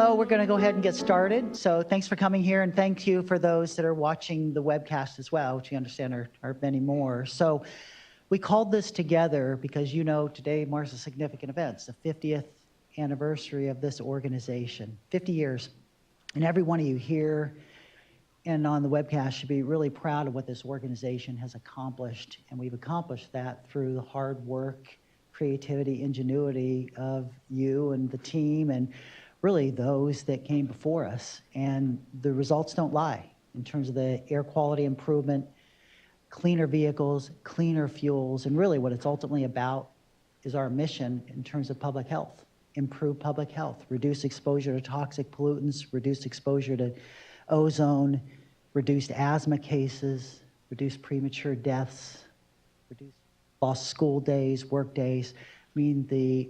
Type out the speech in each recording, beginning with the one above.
So we're going to go ahead and get started. So thanks for coming here, and thank you for those that are watching the webcast as well, which we understand are many more. So we called this together because, you know, today marks a significant event. It's the 50th anniversary of this organization, 50 years. And every one of you here and on the webcast should be really proud of what this organization has accomplished. And we've accomplished that through the hard work, creativity, ingenuity of you and the team and really those that came before us. And the results don't lie in terms of the air quality improvement, cleaner vehicles, cleaner fuels, and really what it's ultimately about is our mission in terms of public health. Improve public health, reduce exposure to toxic pollutants, reduce exposure to ozone, reduced asthma cases, reduce premature deaths, reduce lost school days, work days. I mean, the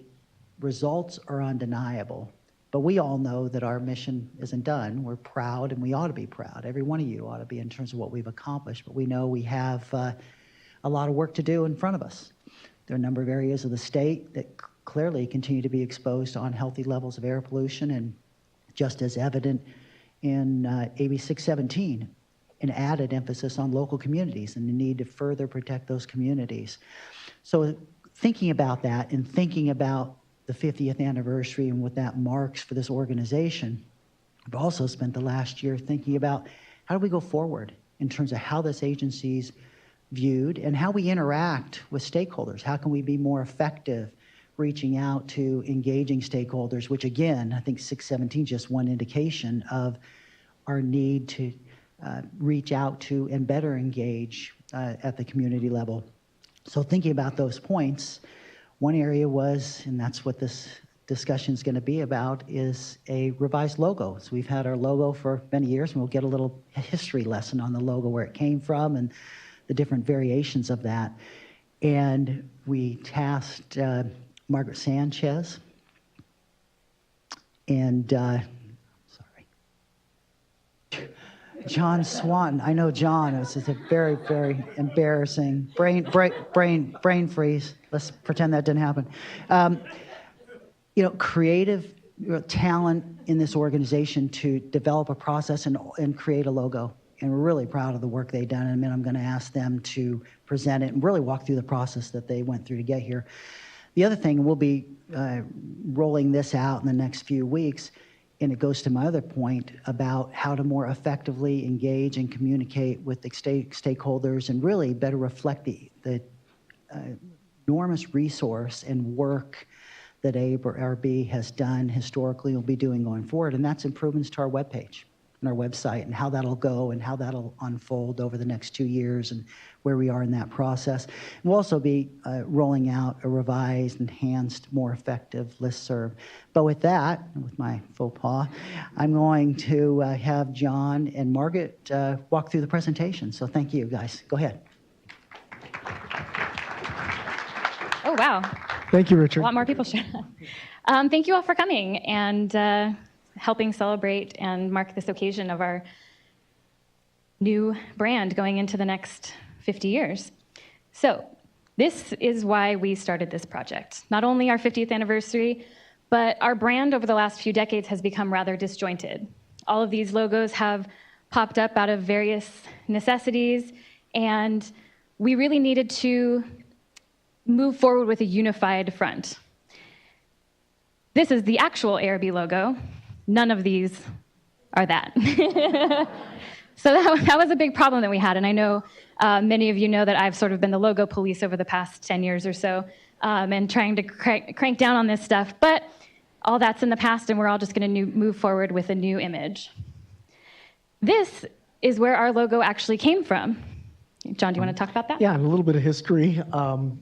results are undeniable. But we all know that our mission isn't done. We're proud, and we ought to be proud. Every one of you ought to be in terms of what we've accomplished. But we know we have a lot of work to do in front of us. There are a number of areas of the state that clearly continue to be exposed to unhealthy levels of air pollution, and just as evident in AB 617, an added emphasis on local communities and the need to further protect those communities. So thinking about that and thinking about the 50th anniversary and what that marks for this organization, I've also spent the last year thinking about how do we go forward in terms of how this agency's viewed and how we interact with stakeholders. How can we be more effective reaching out to engaging stakeholders, which again, I think 617 just one indication of our need to reach out to and better engage at the community level. So thinking about those points, one area was, and that's what this discussion is going to be about, is a revised logo. So we've had our logo for many years, and we'll get a little history lesson on the logo, where it came from and the different variations of that. And we tasked Margaret Sanchez and John Swanton. I know John. This is a very, very embarrassing brain freeze. Let's pretend that didn't happen. You know, creative talent in this organization to develop a process and create a logo. And we're really proud of the work they've done. In a minute, I'm going to ask them to present it and really walk through the process that they went through to get here. The other thing, we'll be rolling this out in the next few weeks, and it goes to my other point about how to more effectively engage and communicate with the stakeholders and really better reflect the enormous resource and work that ARB has done historically and will be doing going forward, and that's improvements to our webpage and our website and how that'll go and how that'll unfold over the next 2 years and where we are in that process. And we'll also be rolling out a revised, enhanced, more effective listserv. But with that, with my faux pas, I'm going to have John and Margaret walk through the presentation. So thank you, guys. Go ahead. Oh, wow. Thank you, Richard. A lot more people showed up. Thank you all for coming and helping celebrate and mark this occasion of our new brand going into the next 50 years. So this is why we started this project. Not only our 50th anniversary, but our brand over the last few decades has become rather disjointed. All of these logos have popped up out of various necessities, and we really needed to move forward with a unified front. This is the actual ARB logo. None of these are that. So that was a big problem that we had, and I know many of you know that I've sort of been the logo police over the past 10 years or so, and trying to crank down on this stuff, but all that's in the past, and we're all just going to move forward with a new image. This is where our logo actually came from. John, do you want to talk about that? Yeah, a little bit of history.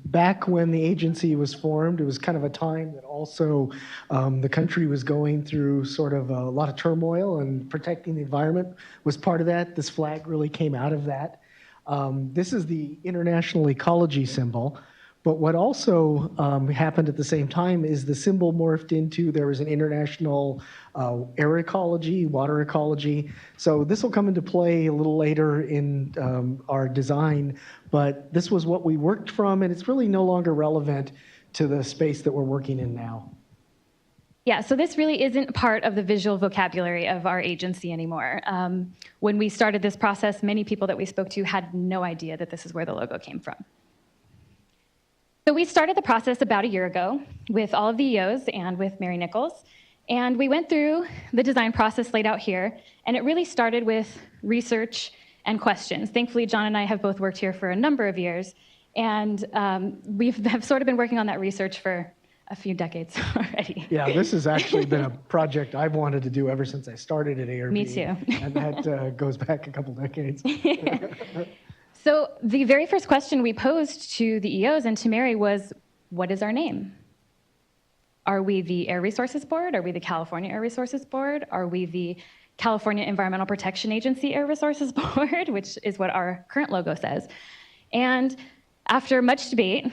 Back when the agency was formed, it was kind of a time that also the country was going through sort of a lot of turmoil, and protecting the environment was part of that. This flag really came out of that. This is the international ecology symbol. But what also happened at the same time is the symbol morphed into, there was an international air ecology, water ecology. So this will come into play a little later in our design, but this was what we worked from, and it's really no longer relevant to the space that we're working in now. Yeah, so this really isn't part of the visual vocabulary of our agency anymore. When we started this process, many people that we spoke to had no idea that this is where the logo came from. So we started the process about a year ago with all of the EOs and with Mary Nichols, and we went through the design process laid out here, and it really started with research and questions. Thankfully, John and I have both worked here for a number of years, and we have sort of been working on that research for a few decades already. Yeah, this has actually been a project I've wanted to do ever since I started at ARB. Me too. And that goes back a couple decades. So the very first question we posed to the EOs and to Mary was, what is our name? Are we the Air Resources Board? Are we the California Air Resources Board? Are we the California Environmental Protection Agency Air Resources Board, which is what our current logo says? And after much debate,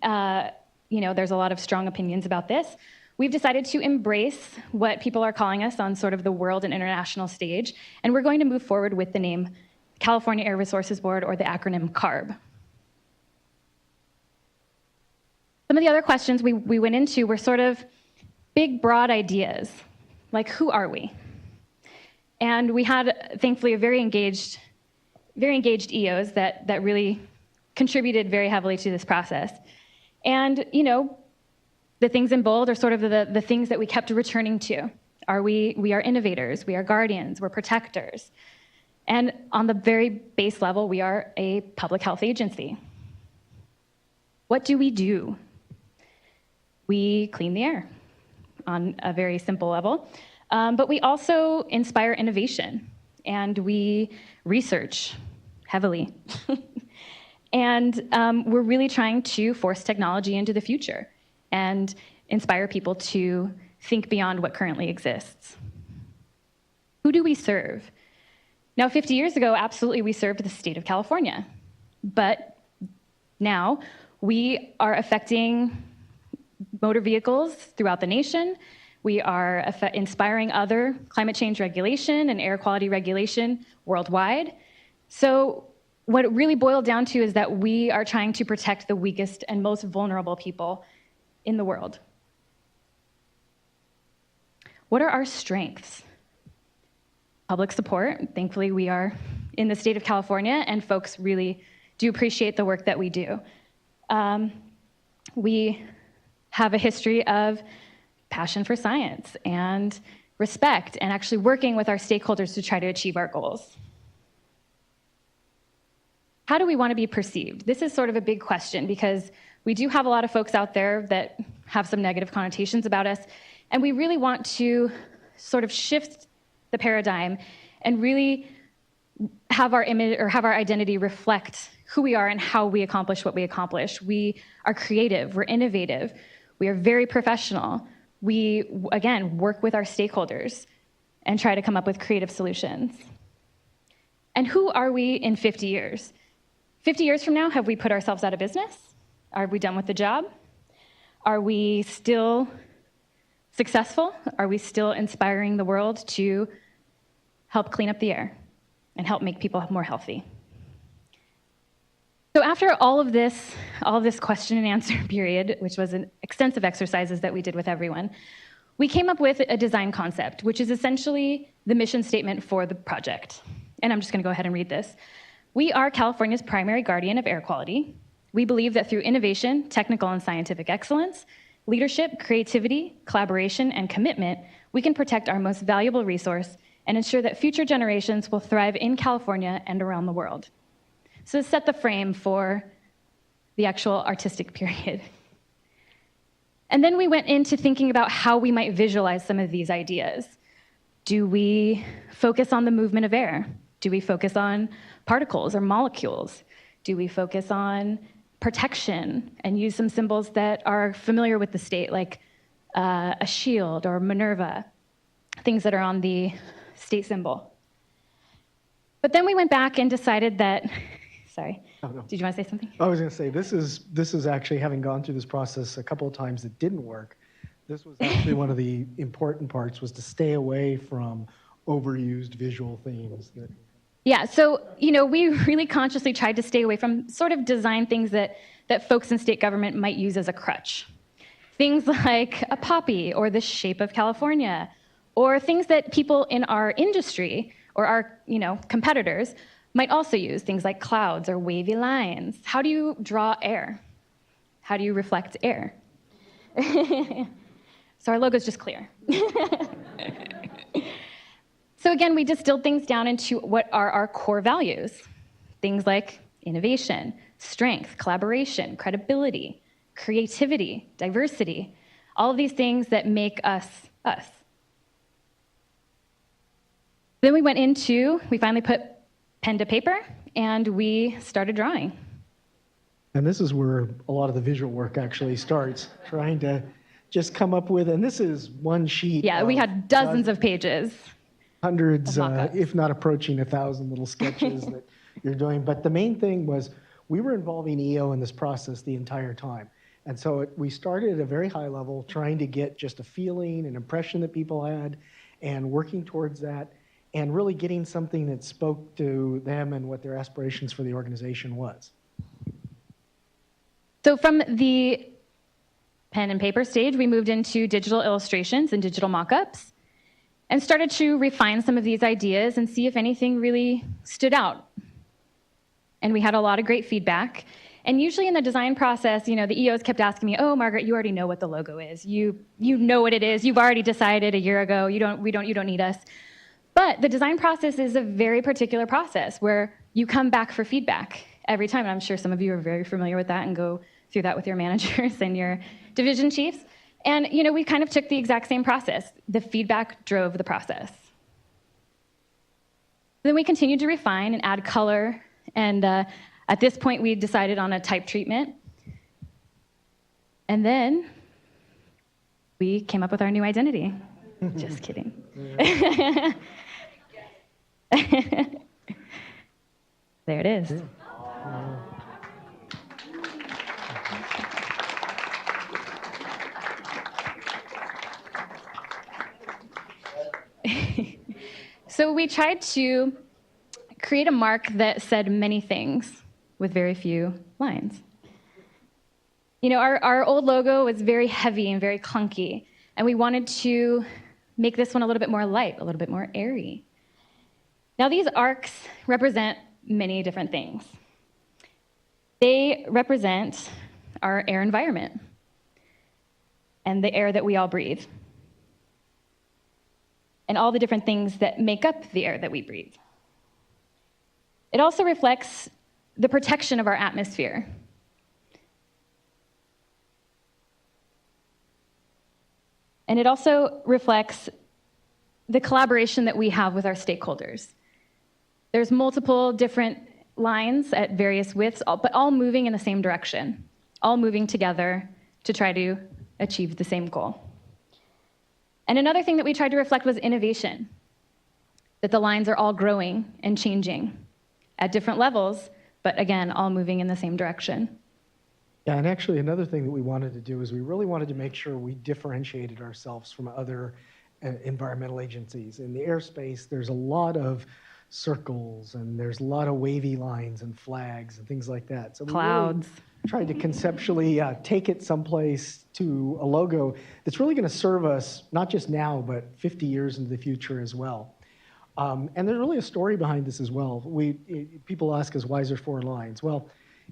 there's a lot of strong opinions about this. We've decided to embrace what people are calling us on sort of the world and international stage, and we're going to move forward with the name California Air Resources Board, or the acronym CARB. Some of the other questions we went into were sort of big, broad ideas, like who are we? And we had, thankfully, a very engaged EOs that really contributed very heavily to this process. And, the things in bold are sort of the things that we kept returning to. We are innovators, we are guardians, we're protectors. And on the very base level, we are a public health agency. What do? We clean the air on a very simple level, but we also inspire innovation, and we research heavily. And we're really trying to force technology into the future and inspire people to think beyond what currently exists. Who do we serve? Now, 50 years ago, absolutely, we served the state of California. But now we are affecting motor vehicles throughout the nation. We are inspiring other climate change regulation and air quality regulation worldwide. So what it really boiled down to is that we are trying to protect the weakest and most vulnerable people in the world. What are our strengths? Public support. Thankfully, we are in the state of California, and folks really do appreciate the work that we do. We have a history of passion for science and respect, and actually working with our stakeholders to try to achieve our goals. How do we want to be perceived? This is sort of a big question, because we do have a lot of folks out there that have some negative connotations about us, and we really want to sort of shift the paradigm and really have our image or have our identity reflect who we are and how we accomplish what we accomplish. We are creative, we're innovative, we are very professional. We, again, work with our stakeholders and try to come up with creative solutions. And who are we in 50 years? 50 years from now, have we put ourselves out of business? Are we done with the job? Are we still successful? Are we still inspiring the world to help clean up the air and help make people more healthy? So after all of this question and answer period, which was an extensive exercises that we did with everyone, we came up with a design concept, which is essentially the mission statement for the project. And I'm just going to go ahead and read this. We are California's primary guardian of air quality. We believe that through innovation, technical and scientific excellence, leadership, creativity, collaboration, and commitment, we can protect our most valuable resource and ensure that future generations will thrive in California and around the world. So to set the frame for the actual artistic period. And then we went into thinking about how we might visualize some of these ideas. Do we focus on the movement of air? Do we focus on particles or molecules? Do we focus on protection and use some symbols that are familiar with the state, like a shield or Minerva, things that are on the state symbol? But then we went back and decided that, sorry, Did you want to say something? I was going to say, this is actually, having gone through this process a couple of times that didn't work, this was actually one of the important parts, was to stay away from overused visual themes. Yeah, so we really consciously tried to stay away from sort of design things that folks in state government might use as a crutch. Things like a poppy or the shape of California, or things that people in our industry or our competitors might also use, things like clouds or wavy lines. How do you draw air? How do you reflect air? So our logo is just clear. So again, we distilled things down into what are our core values. Things like innovation, strength, collaboration, credibility, creativity, diversity, all of these things that make us us. Then we finally put pen to paper, and we started drawing. And this is where a lot of the visual work actually starts, trying to just come up with, and this is one sheet. Yeah, we had dozens of pages. Hundreds, if not approaching 1,000 little sketches that you're doing. But the main thing was we were involving EO in this process the entire time. And so we started at a very high level, trying to get just a feeling, an impression that people had, and working towards that, and really getting something that spoke to them and what their aspirations for the organization was. So from the pen and paper stage, we moved into digital illustrations and digital mock-ups, and started to refine some of these ideas and see if anything really stood out. And we had a lot of great feedback. And usually in the design process, the EOs kept asking me, "Oh, Margaret, you already know what the logo is. You know what it is. You've already decided a year ago. You don't need us." But the design process is a very particular process where you come back for feedback every time. And I'm sure some of you are very familiar with that and go through that with your managers and your division chiefs. And we kind of took the exact same process. The feedback drove the process. Then we continued to refine and add color. And at this point, we decided on a type treatment. And then we came up with our new identity. Just kidding. There it is. So we tried to create a mark that said many things with very few lines. Our old logo was very heavy and very clunky, and we wanted to make this one a little bit more light, a little bit more airy. Now, these arcs represent many different things. They represent our air environment and the air that we all breathe, and all the different things that make up the air that we breathe. It also reflects the protection of our atmosphere. And it also reflects the collaboration that we have with our stakeholders. There's multiple different lines at various widths, but all moving in the same direction, all moving together to try to achieve the same goal. And another thing that we tried to reflect was innovation, that the lines are all growing and changing at different levels, but again, all moving in the same direction. Yeah, and actually another thing that we wanted to do is we really wanted to make sure we differentiated ourselves from other environmental agencies. In the airspace, there's a lot of circles and there's a lot of wavy lines and flags and things like that. So clouds. We really tried to conceptually take it someplace to a logo that's really going to serve us not just now, but 50 years into the future as well. And there's really a story behind this as well. People ask us, why is there 4 lines? Well,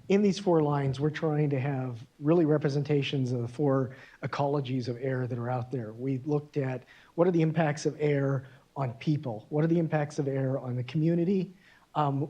in these 4 lines, we're trying to have really representations of the 4 ecologies of air that are out there. We looked at what are the impacts of air on people? What are the impacts of air on the community?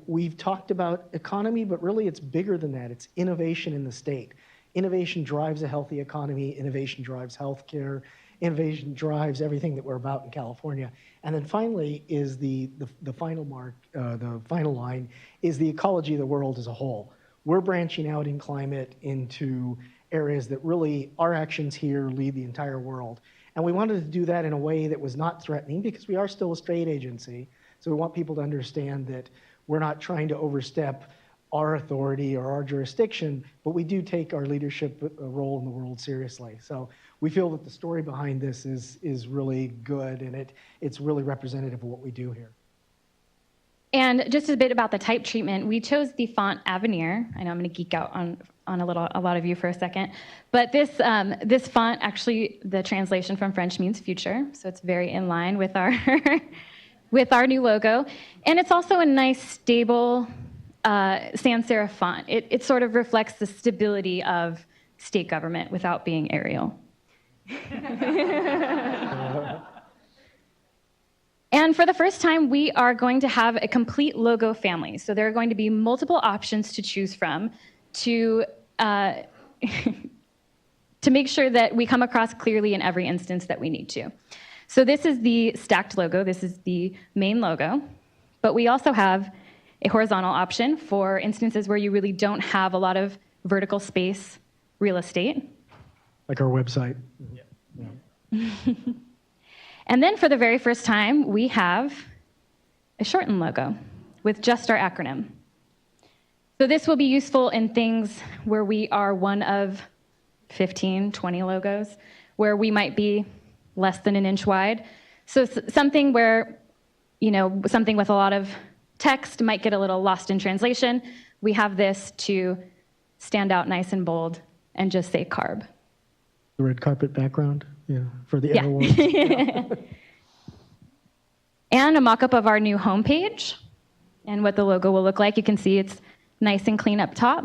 We've talked about economy, but really it's bigger than that. It's innovation in the state. Innovation drives a healthy economy. Innovation drives healthcare. Innovation drives everything that we're about in California. And then finally is the final mark, the final line, is the ecology of the world as a whole. We're branching out in climate into areas that really, our actions here lead the entire world. And we wanted to do that in a way that was not threatening because we are still a state agency. So we want people to understand that we're not trying to overstep our authority or our jurisdiction, but we do take our leadership role in the world seriously. So we feel that the story behind this is really good, and it's really representative of what we do here. And just a bit about the type treatment, we chose the font Avenir. I know I'm going to geek out on a lot of you for a second, but this font, actually, the translation from French means future, so it's very in line with our with our new logo, and it's also a nice, stable sans serif font. It sort of reflects the stability of state government without being Arial. And for the first time, we are going to have a complete logo family. So there are going to be multiple options to choose from to to make sure that we come across clearly in every instance that we need to. So this is the stacked logo. This is the main logo. But we also have a horizontal option for instances where you really don't have a lot of vertical space real estate. Like our website. Yeah. And then for the very first time, we have a shortened logo with just our acronym. So this will be useful in things where we are one of 15, 20 logos, where we might be less than an inch wide. So something where, something with a lot of text might get a little lost in translation. We have this to stand out nice and bold and just say CARB. The red carpet background, for the everyone. And a mock-up of our new homepage and what the logo will look like. You can see it's nice and clean up top.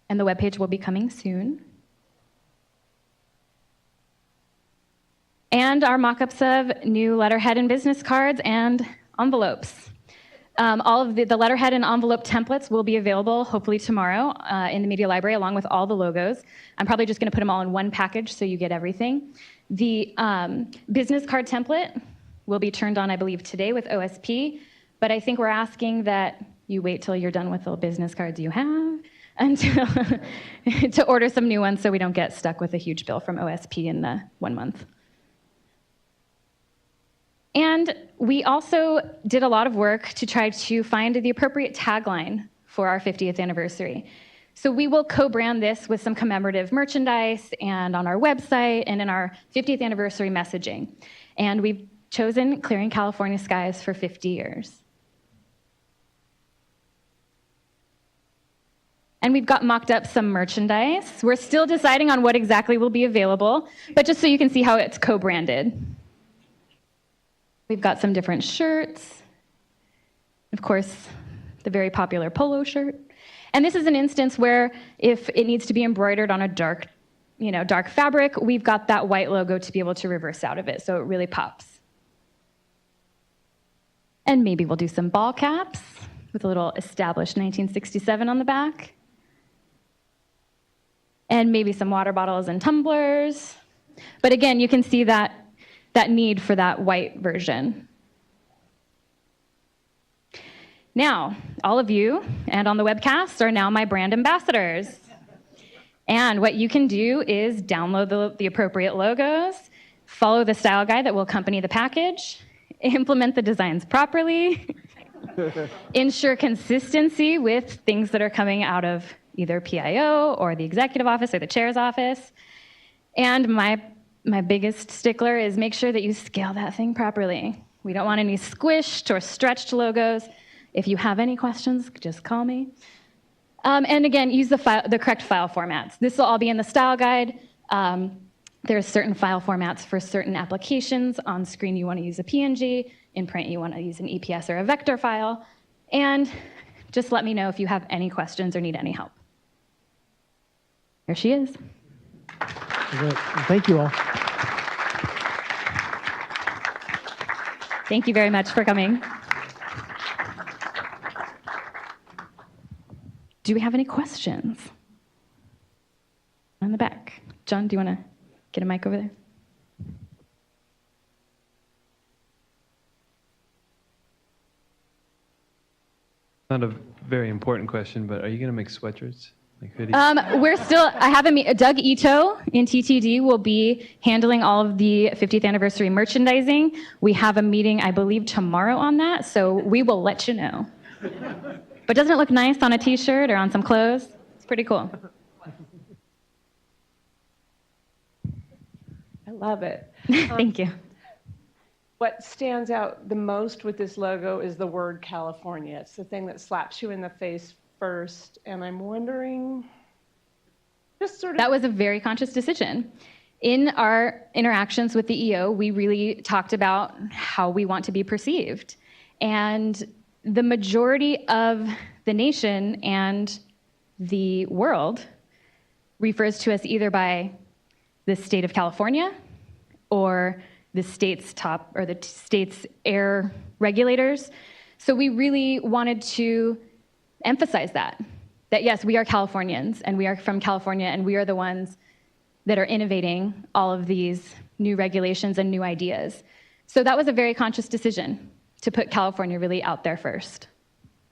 And the webpage will be coming soon. And our mock-ups of new letterhead and business cards and envelopes. All of the letterhead and envelope templates will be available hopefully tomorrow in the media library along with all the logos. I'm probably just going to put them all in one package so you get everything. The business card template will be turned on, I believe, today with OSP, but I think we're asking that you wait till you're done with the business cards you have until to order some new ones so we don't get stuck with a huge bill from OSP in the 1 month. And we also did a lot of work to try to find the appropriate tagline for our 50th anniversary. So we will co-brand this with some commemorative merchandise and on our website and in our 50th anniversary messaging. And we've chosen Clearing California Skies for 50 years. And we've got mocked up some merchandise. We're still deciding on what exactly will be available, but just so you can see how it's co-branded. We've got some different shirts. Of course, the very popular polo shirt. And this is an instance where if it needs to be embroidered on a dark fabric, we've got that white logo to be able to reverse out of it, so it really pops. And maybe we'll do some ball caps with a little established 1967 on the back. And maybe some water bottles and tumblers. But again, you can see that need for that white version. Now, all of you and on the webcast are now my brand ambassadors. And what you can do is download the appropriate logos, follow the style guide that will accompany the package, implement the designs properly, ensure consistency with things that are coming out of either PIO or the executive office or the chair's office. And my biggest stickler is make sure that you scale that thing properly. We don't want any squished or stretched logos. If you have any questions, just call me. And again, use the correct file formats. This will all be in the style guide. There's certain file formats for certain applications. On screen, you want to use a PNG. In print, you want to use an EPS or a vector file. And just let me know if you have any questions or need any help. There she is. Thank you all. Thank you very much for coming. Do we have any questions? On the back. John, do you want to get a mic over there? Not a very important question, but are you going to make sweatshirts? Like hoodies? We're still, I have Doug Ito in TTD will be handling all of the 50th anniversary merchandising. We have a meeting, I believe, tomorrow on that, so we will let you know. But doesn't it look nice on a t-shirt or on some clothes? It's pretty cool. I love it. Thank you. what stands out the most with this logo is the word California. It's the thing that slaps you in the face first. And I'm wondering, just sort of. That was a very conscious decision. In our interactions with the EO, we really talked about how we want to be perceived. And the majority of the nation and the world refers to us either by the state of California or the state's state's air regulators. So we really wanted to emphasize that yes, we are Californians and we are from California and we are the ones that are innovating all of these new regulations and new ideas. So that was a very conscious decision to put California really out there first.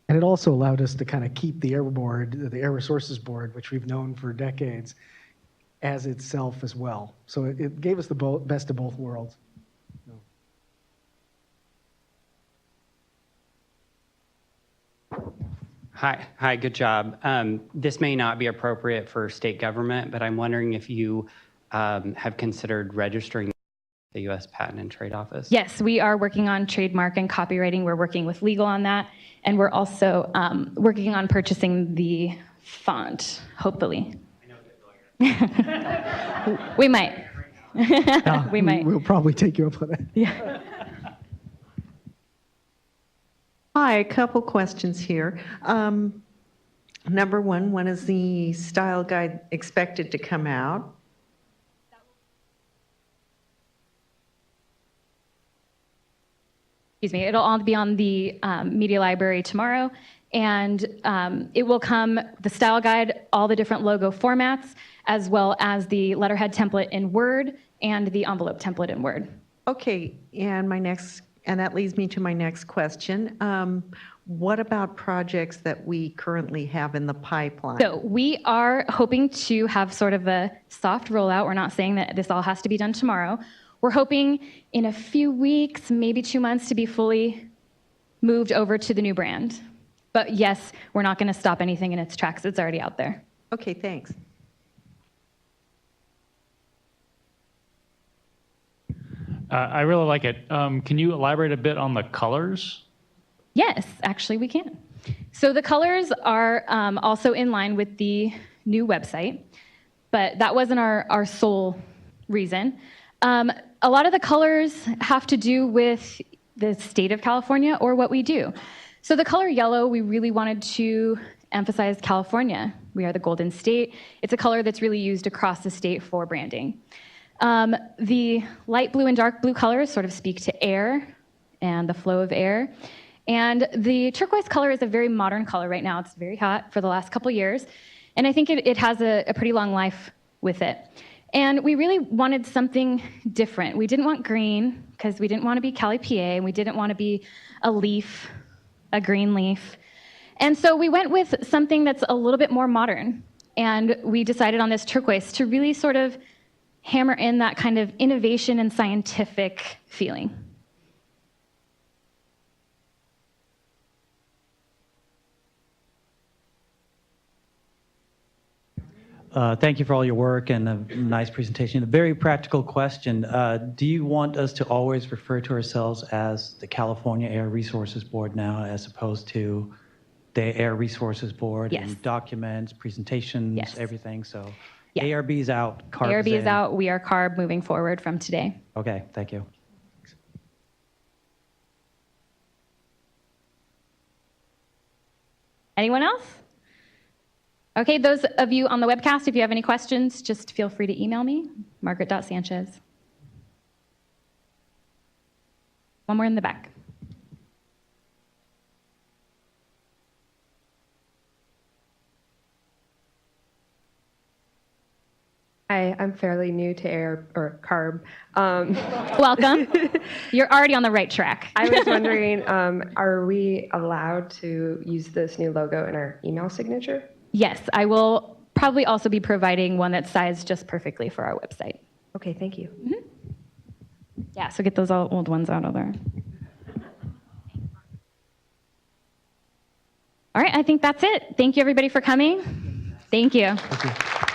And it also allowed us to kind of keep the Air Board, the Air Resources Board, which we've known for decades, as itself as well. So it gave us the best of both worlds. Hi, good job. This may not be appropriate for state government, but I'm wondering if you have considered registering the U.S. Patent and Trade Office. Yes, we are working on trademark and copywriting. We're working with legal on that. And we're also working on purchasing the font, hopefully. I know we might. We might. We'll probably take you up on that. Yeah. Hi, a couple questions here. Number one, when is the style guide expected to come out? Excuse me, it'll all be on the media library tomorrow, and it will come, the style guide, all the different logo formats, as well as the letterhead template in Word and the envelope template in Word. Okay, and that leads me to my next question. What about projects that we currently have in the pipeline? So we are hoping to have sort of a soft rollout. We're not saying that this all has to be done tomorrow. We're hoping in a few weeks, maybe 2 months, to be fully moved over to the new brand. But yes, we're not going to stop anything in its tracks. It's already out there. Okay, thanks. I really like it. Can you elaborate a bit on the colors? Yes, actually we can. So the colors are also in line with the new website, but that wasn't our sole reason. A lot of the colors have to do with the state of California or what we do. So the color yellow, we really wanted to emphasize California. We are the Golden State. It's a color that's really used across the state for branding. The light blue and dark blue colors sort of speak to air and the flow of air. And the turquoise color is a very modern color right now. It's very hot for the last couple years. And I think it has a pretty long life with it. And we really wanted something different. We didn't want green because we didn't want to be Cali, PA, and we didn't want to be a leaf, a green leaf. And so we went with something that's a little bit more modern. And we decided on this turquoise to really sort of hammer in that kind of innovation and scientific feeling. Thank you for all your work and a nice presentation. A very practical question. Do you want us to always refer to ourselves as the California Air Resources Board now as opposed to the Air Resources Board? Yes. And documents, presentations, Yes. everything? So Yeah. ARB is out, CARB ARB is in. out. We are CARB moving forward from today. Okay, thank you. Anyone else? Okay, those of you on the webcast, if you have any questions, just feel free to email me, margaret.sanchez. One more in the back. Hi, I'm fairly new to CARB. Welcome. You're already on the right track. I was wondering, are we allowed to use this new logo in our email signature? Yes, I will probably also be providing one that's sized just perfectly for our website. Okay, thank you. Mm-hmm. Yeah, so get those old ones out of there. All right, I think that's it. Thank you, everybody, for coming. Thank you. Thank you.